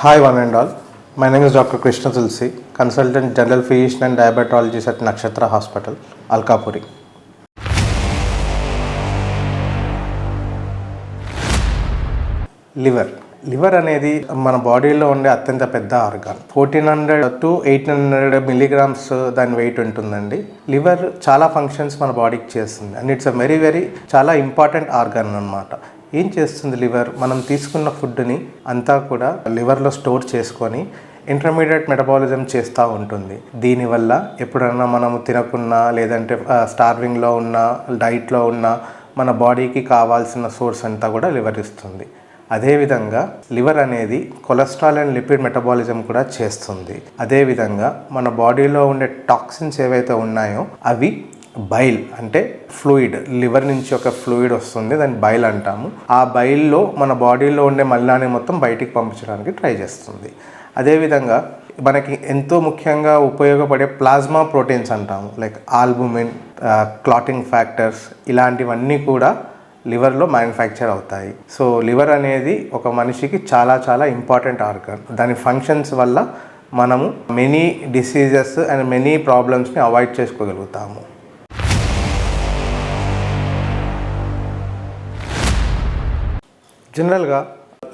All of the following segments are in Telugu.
Hi, one and all. My name is Dr. Krishna Tulsi, Consultant General Physician and Diabetologist at Nakshatra Hospital, Alkapuri. Liver అనేది మన బాడీలో ఉండే అత్యంత పెద్ద ఆర్గాన్. 1400 to 1800 మిల్లీగ్రామ్స్ దాని వెయిట్ ఉంటుందండి. లివర్ చాలా ఫంక్షన్స్ మన బాడీకి చేస్తుంది అండ్ ఇట్స్ అ వెరీ చాలా ఇంపార్టెంట్ ఆర్గాన్ అన్నమాట. ఏం చేస్తుంది లివర్? మనం తీసుకున్న ఫుడ్ని అంతా కూడా లివర్లో స్టోర్ చేసుకొని ఇంటర్మీడియట్ మెటబాలిజం చేస్తూ ఉంటుంది. దీనివల్ల ఎప్పుడన్నా మనము తినకున్నా లేదంటే స్టార్వింగ్లో ఉన్న డైట్లో ఉన్న మన బాడీకి కావాల్సిన సోర్స్ అంతా కూడా లివర్ ఇస్తుంది. అదేవిధంగా లివర్ అనేది కొలెస్ట్రాల్ అండ్ లిపిడ్ మెటబాలిజం కూడా చేస్తుంది. అదేవిధంగా మన బాడీలో ఉండే టాక్సిన్స్ ఏవైతే ఉన్నాయో అవి బైల్ అంటే ఫ్లూయిడ్, లివర్ నుంచి ఒక ఫ్లూయిడ్ వస్తుంది, దాన్ని బైల్ అంటాము. ఆ బైల్లో మన బాడీలో ఉండే మలినాన్ని మొత్తం బయటికి పంపించడానికి ట్రై చేస్తుంది. అదేవిధంగా మనకి ఎంతో ముఖ్యంగా ఉపయోగపడే ప్లాస్మా ప్రోటీన్స్ అంటాము, లైక్ ఆల్బుమిన్, క్లాటింగ్ ఫ్యాక్టర్స్, ఇలాంటివన్నీ కూడా లివర్లో మ్యానుఫ్యాక్చర్ అవుతాయి. సో లివర్ అనేది ఒక మనిషికి చాలా ఇంపార్టెంట్ ఆర్గాన్. దాని ఫంక్షన్స్ వల్ల మనము మెనీ డిసీజెస్ అండ్ మెనీ ప్రాబ్లమ్స్ని అవాయిడ్ చేసుకోగలుగుతాము. జనరల్గా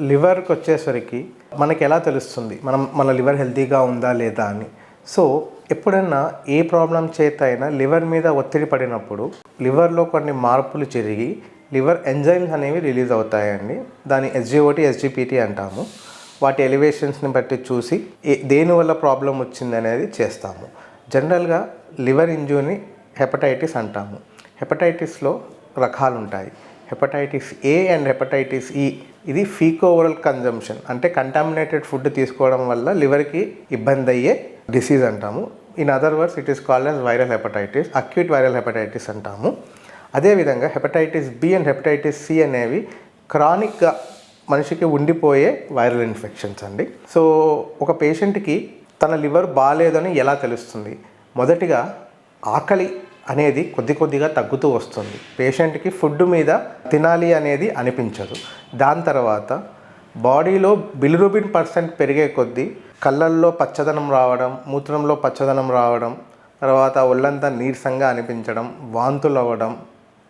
లివర్కి వచ్చేసరికి మనకి ఎలా తెలుస్తుంది మన లివర్ హెల్తీగా ఉందా లేదా అని? సో ఎప్పుడైనా ఏ ప్రాబ్లం చేత అయినా లివర్ మీద ఒత్తిడి పడినప్పుడు లివర్లో కొన్ని మార్పులు జరిగి లివర్ ఎంజైమ్స్ అనేవి రిలీజ్ అవుతాయండి. దాన్ని SGOT, SGPT అంటాము. వాటి ఎలివేషన్స్ని బట్టి చూసి దేనివల్ల ప్రాబ్లం వచ్చింది అనేది చేస్తాము. జనరల్గా లివర్ ఇంజురీని హెపటైటిస్ అంటాము. హెపటైటిస్లో రకాలు ఉంటాయి. Hepatitis A and hepatitis E. ఇది ఫీకో ఓరల్ కన్జంప్షన్ అంటే కంటామినేటెడ్ ఫుడ్ తీసుకోవడం వల్ల లివర్కి ఇబ్బంది అయ్యే డిసీజ్ అంటాము. In other words it is called as viral hepatitis, acute viral hepatitis అంటాము. అదేవిధంగా hepatitis B and hepatitis C అనేవి క్రానిక్గా మనిషికి ఉండిపోయే వైరల్ ఇన్ఫెక్షన్స్ అండి. సో ఒక పేషెంట్కి తన లివర్ బాగాలేదని ఎలా తెలుస్తుంది? మొదటిగా ఆకలి అనేది కొద్దిగా తగ్గుతూ వస్తుంది. పేషెంట్కి ఫుడ్ మీద తినాలి అనేది అనిపించదు. దాని తర్వాత బాడీలో బిలిరూబిన్ % పెరిగే కొద్దీ కళ్ళల్లో పచ్చదనం రావడం, మూత్రంలో పచ్చదనం రావడం, తర్వాత ఒళ్ళంతా నీరసంగా అనిపించడం, వాంతులు అవ్వడం,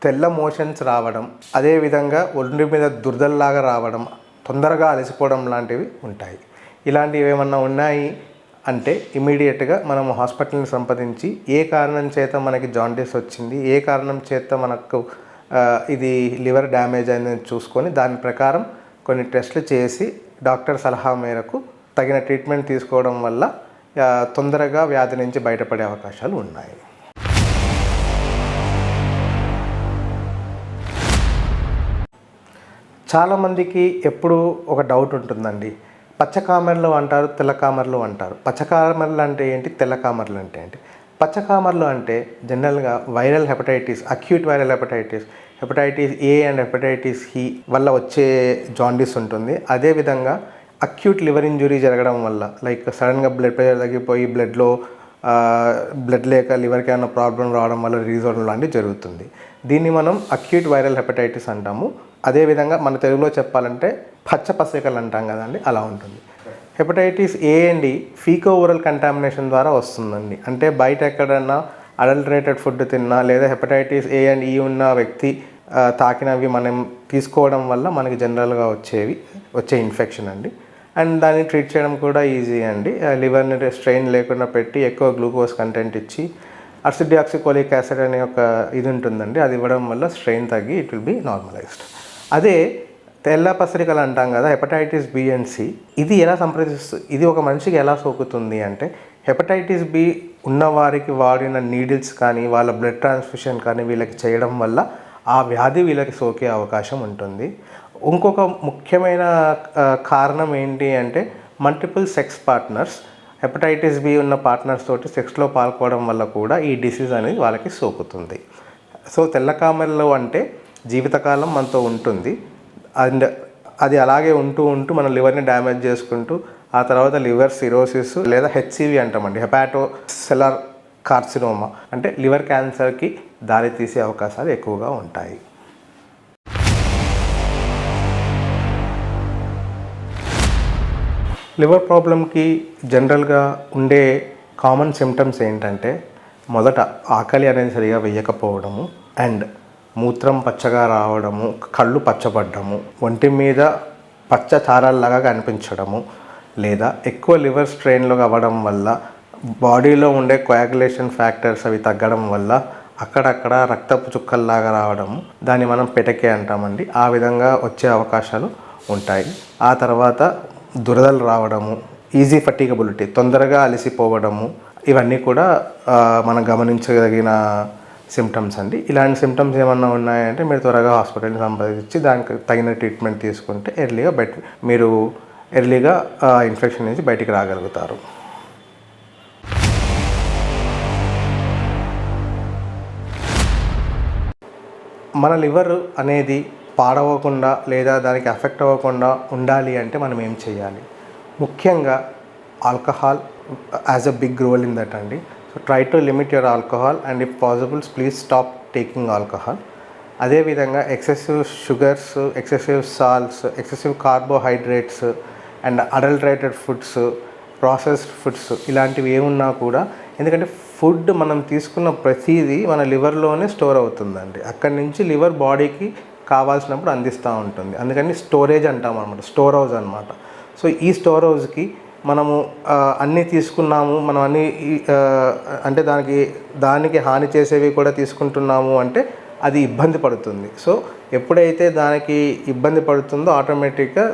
తెల్ల మోషన్స్ రావడం, అదేవిధంగా ఒంటి మీద దురదల్లాగా రావడం, తొందరగా అలసిపోవడం లాంటివి ఉంటాయి. ఇలాంటివి ఏమన్నా ఉన్నాయి అంటే ఇమీడియట్గా మనం హాస్పిటల్ని సంప్రదించి ఏ కారణం చేత మనకి జాండీస్ వచ్చింది, ఏ కారణం చేత మనకు ఇది లివర్ డ్యామేజ్ అయిందని చూసుకొని దాని ప్రకారం కొన్ని టెస్టులు చేసి డాక్టర్ సలహా మేరకు తగిన ట్రీట్మెంట్ తీసుకోవడం వల్ల తొందరగా వ్యాధి నుంచి బయటపడే అవకాశాలు ఉన్నాయి. చాలామందికి ఎప్పుడు ఒక డౌట్ ఉంటుందండి, పచ్చకామెర్లు అంటారు, తెల్లకామెర్లు అంటారు. పచ్చకామెర్లు అంటే ఏంటి, తెల్లకామెర్లు అంటే ఏంటి? పచ్చకామెర్లు అంటే జనరల్గా viral hepatitis, acute viral hepatitis, hepatitis A and hepatitis E వల్ల వచ్చే జాండీస్ ఉంటుంది. అదేవిధంగా అక్యూట్ లివర్ ఇంజురీ జరగడం వల్ల, లైక్ సడన్గా బ్లడ్ ప్రెషర్ తగ్గిపోయి బ్లడ్ లేక లివర్కి ఏమైనా ప్రాబ్లం రావడం వల్ల రిలీజ్ అవ్వడం లాంటివి జరుగుతుంది. దీన్ని మనం అక్యూట్ వైరల్ హెపటైటిస్ అంటాము. అదేవిధంగా మన తెలుగులో చెప్పాలంటే పచ్చపసికలు అంటాం కదండి, అలా ఉంటుంది. Hepatitis A and E faeco oral contamination ద్వారా వస్తుందండి. అంటే బయట ఎక్కడన్నా అడల్టరేటెడ్ ఫుడ్ తిన్నా లేదా హెపటైటిస్ A అండ్ E ఉన్న వ్యక్తి తాకినవి మనం తీసుకోవడం వల్ల మనకి జనరల్గా వచ్చే ఇన్ఫెక్షన్ అండి. అండ్ దాన్ని ట్రీట్ చేయడం కూడా ఈజీ అండి. లివర్ని స్ట్రెయిన్ లేకుండా పెట్టి ఎక్కువ గ్లూకోజ్ కంటెంట్ ఇచ్చి అసిడియాక్సికోలిక్ యాసిడ్ అనే ఒక ఇది ఉంటుందండి, అది ఇవ్వడం వల్ల స్ట్రెయిన్ తగ్గి ఇట్ విల్ బి నార్మలైజ్డ్. అదే తెల్ల పసరికలు అంటాం కదా, హెపటైటిస్ B అండ్ C, ఇది ఎలా సంప్రదిస్తుంది, ఇది ఒక మనిషికి ఎలా సోకుతుంది అంటే హెపటైటిస్ B ఉన్నవారికి వాడిన నీడిల్స్ కానీ వాళ్ళ బ్లడ్ ట్రాన్స్ఫ్యూషన్ కానీ వీళ్ళకి చేయడం వల్ల ఆ వ్యాధి వీళ్ళకి సోకే అవకాశం ఉంటుంది. ఇంకొక ముఖ్యమైన కారణం ఏంటి అంటే multiple sex partners, hepatitis B ఉన్న పార్ట్నర్స్ తోటి సెక్స్లో పాల్గొనడం వల్ల కూడా ఈ డిసీజ్ అనేది వాళ్ళకి సోకుతుంది. సో తెల్లకామెర్లు అంటే జీవితకాలం మనతో ఉంటుంది అండ్ అది అలాగే ఉంటూ మన లివర్ని డ్యామేజ్ చేసుకుంటూ ఆ తర్వాత లివర్ సిరోసిస్ లేదా HCV అంటామండి, హెపాటో సెల్యులార్ కార్సినోమా అంటే లివర్ క్యాన్సర్కి దారితీసే అవకాశాలు ఎక్కువగా ఉంటాయి. లివర్ ప్రాబ్లంకి జనరల్గా ఉండే కామన్ సిమ్టమ్స్ ఏంటంటే మొదట ఆకలి అనేది సరిగా వేయకపోవడము అండ్ మూత్రం పచ్చగా రావడము, కళ్ళు పచ్చబడ్డము, ఒంటి మీద పచ్చ చారల్లాగా కనిపించడము, లేదా ఎక్కువ లివర్ స్ట్రెయిన్లో అవ్వడం వల్ల బాడీలో ఉండే కోయాగులేషన్ ఫ్యాక్టర్స్ అవి తగ్గడం వల్ల అక్కడక్కడ రక్తపు చుక్కల్లాగా రావడము, దాన్ని మనం పెటకే అంటామండి. ఆ విధంగా వచ్చే అవకాశాలు ఉంటాయి. ఆ తర్వాత దురదలు రావడము, ఈజీ ఫటిగబిలిటీ, తొందరగా అలసిపోవడము, ఇవన్నీ కూడా మనం గమనించదగిన సిమ్టమ్స్ అండి. ఇలాంటి సిమ్టమ్స్ ఏమన్నా ఉన్నాయంటే మీరు త్వరగా హాస్పిటల్ని సంప్రదించి దానికి తగిన ట్రీట్మెంట్ తీసుకుంటే మీరు ఎర్లీగా ఇన్ఫెక్షన్ నుంచి బయటికి రాగలుగుతారు. మన లివర్ అనేది పాడవకుండా లేదా దానికి ఎఫెక్ట్ అవ్వకుండా ఉండాలి అంటే మనం ఏం చేయాలి? ముఖ్యంగా alcohol as a big role in that అండి. So try to limit your alcohol and if possibles please stop taking alcohol. అదేవిధంగా excessive sugars, excessive salts, excessive carbohydrates and adulterated foods, processed foods ఇలాంటివి ఏమున్నా కూడా, ఎందుకంటే ఫుడ్ మనం తీసుకున్న ప్రతిదీ మన లివర్లోనే స్టోర్ అవుతుందండి. అక్కడి నుంచి లివర్ బాడీకి కావాల్సినప్పుడు అందిస్తూ ఉంటుంది. అందుకని స్టోరేజ్ అంటాం అనమాట, స్టోర్ హౌస్ అనమాట. సో ఈ స్టోర్ హౌస్కి మనము అన్నీ తీసుకున్నాము, మనం అన్నీ అంటే దానికి హాని చేసేవి కూడా తీసుకుంటున్నాము అంటే అది ఇబ్బంది పడుతుంది. సో ఎప్పుడైతే దానికి ఇబ్బంది పడుతుందో ఆటోమేటిక్గా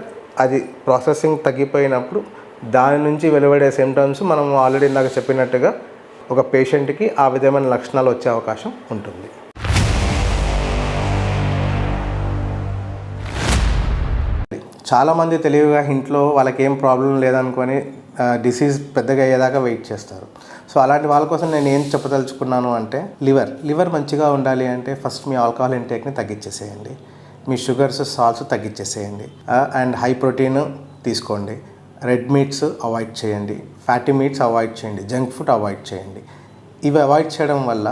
అది ప్రాసెసింగ్ తగ్గిపోయినప్పుడు దాని నుంచి వెలువడే సిమ్టమ్స్ మనం ఆల్రెడీ ఇందాక చెప్పినట్టుగా ఒక పేషెంట్కి ఆ విధమైన లక్షణాలు వచ్చే అవకాశం ఉంటుంది. చాలామంది తెలివిగా ఇంట్లో వాళ్ళకి ఏం ప్రాబ్లం లేదనుకొని డిసీజ్ పెద్దగా అయ్యేదాకా వెయిట్ చేస్తారు. సో అలాంటి వాళ్ళ కోసం నేను ఏం చెప్పదలుచుకున్నాను అంటే లివర్ మంచిగా ఉండాలి అంటే ఫస్ట్ మీ ఆల్కహాల్ ఇంటేక్ని తగ్గించేసేయండి, మీ షుగర్స్, సాల్ట్స్ తగ్గించేసేయండి, అండ్ హై ప్రోటీన్ తీసుకోండి, రెడ్ మీట్స్ అవాయిడ్ చేయండి, ఫ్యాటీ మీట్స్ అవాయిడ్ చేయండి, జంక్ ఫుడ్ అవాయిడ్ చేయండి. ఇవి అవాయిడ్ చేయడం వల్ల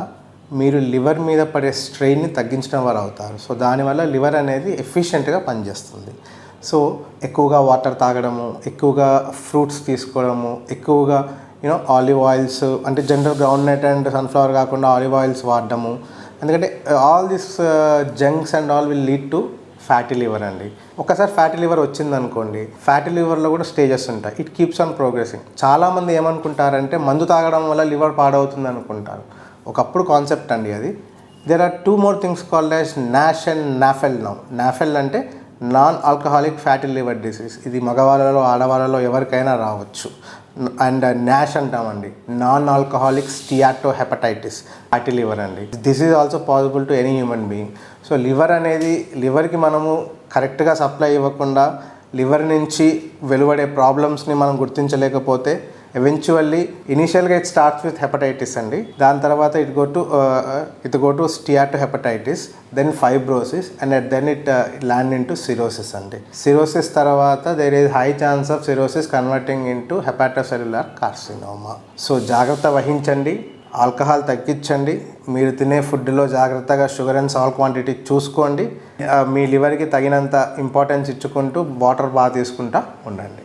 మీరు లివర్ మీద పడే స్ట్రెయిన్ని తగ్గించడం వల్ల అవుతారు. సో దానివల్ల లివర్ అనేది ఎఫిషియెంట్గా పనిచేస్తుంది. సో ఎక్కువగా వాటర్ తాగడము, ఎక్కువగా ఫ్రూట్స్ తీసుకోవడము, ఎక్కువగా ఆలివ్ ఆయిల్స్, అంటే జనరల్ గ్రౌండ్నట్ అండ్ సన్ఫ్లవర్ కాకుండా ఆలివ్ ఆయిల్స్ వాడడము. ఎందుకంటే all this జంక్స్ and all will lead to fatty liver అండి. ఒకసారి ఫ్యాటీ లివర్ వచ్చిందనుకోండి, ఫ్యాటీ లివర్లో కూడా స్టేజెస్ ఉంటాయి. It keeps on progressing. చాలామంది ఏమనుకుంటారంటే మందు తాగడం వల్ల లివర్ పాడవుతుంది అనుకుంటారు. ఒకప్పుడు కాన్సెప్ట్ అండి అది. There are 2 more things called as NASH and NAFL now. NAFL అంటే non alcoholic fatty liver disease. ఇది మగవాళ్ళలో ఆడవాళ్ళలో ఎవరికైనా రావచ్చు. అండ్ నాష్ అంటామండి, non alcoholic steatohepatitis, fatty liver అండి. This is also possible to any human being. So లివర్కి మనము కరెక్ట్గా సప్లై ఇవ్వకుండా లివర్ నుంచి వెలువడే ప్రాబ్లమ్స్ని మనం గుర్తించలేకపోతే ఎవెన్చువల్లీ ఇనీషియల్గా ఇట్ స్టార్ట్స్ విత్ హెపటైటిస్ అండి. దాని తర్వాత it go to steatohepatitis, then fibrosis and then it land into cirrhosis అండి. సిరోసిస్ తర్వాత there is high chance of cirrhosis converting into hepatocellular carcinoma. So జాగ్రత్త వహించండి, ఆల్కహాల్ తగ్గించండి, మీరు తినే ఫుడ్లో జాగ్రత్తగా షుగర్ అండ్ సాల్ట్ క్వాంటిటీ చూసుకోండి, మీ లివర్కి తగినంత ఇంపార్టెన్స్ ఇచ్చుకుంటూ వాటర్ బాగా తీసుకుంటూ ఉండండి.